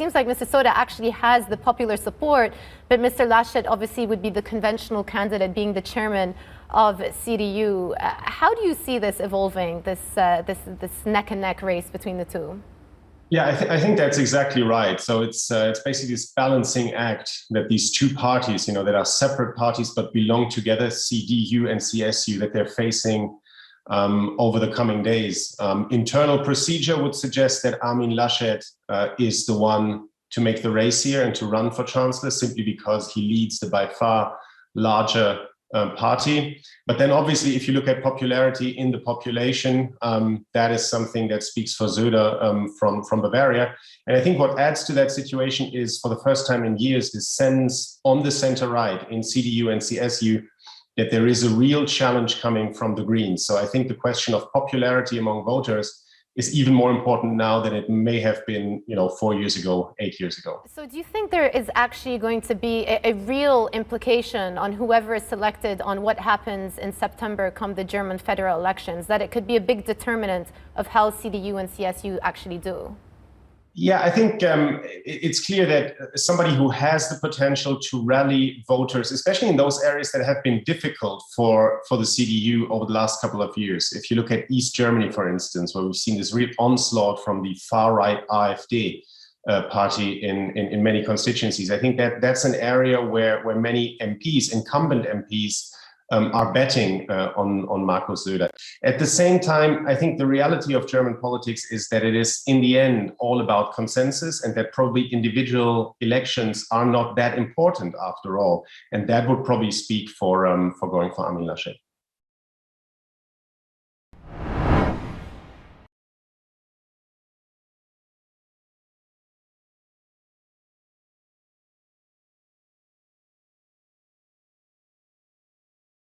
seems like Mr. Söder actually has the popular support, but Mr. Laschet obviously would be the conventional candidate, being the chairman of CDU. How do you see this evolving, this neck-and-neck race between the two? Yeah, I think that's exactly right. So it's basically this balancing act that these two parties, that are separate parties but belong together, CDU and CSU, that they're facing over the coming days. Internal procedure would suggest that Armin Laschet is the one to make the race here and to run for chancellor, simply because he leads the by far larger party. But then obviously, if you look at popularity in the population, that is something that speaks for Söder from Bavaria. And I think what adds to that situation is, for the first time in years, this sense on the center right in CDU and CSU that there is a real challenge coming from the Greens. So I think the question of popularity among voters is even more important now than it may have been, 4 years ago, 8 years ago. So do you think there is actually going to be a real implication on whoever is selected on what happens in September come the German federal elections, that it could be a big determinant of how CDU and CSU actually do? Yeah, I think it's clear that somebody who has the potential to rally voters, especially in those areas that have been difficult for the CDU over the last couple of years. If you look at East Germany, for instance, where we've seen this real onslaught from the far-right AfD party in many constituencies, I think that's an area where many MPs, incumbent MPs, are betting on Markus Söder. At the same time, I think the reality of German politics is that it is, in the end, all about consensus, and that probably individual elections are not that important after all. And that would probably speak for going for Armin Laschet.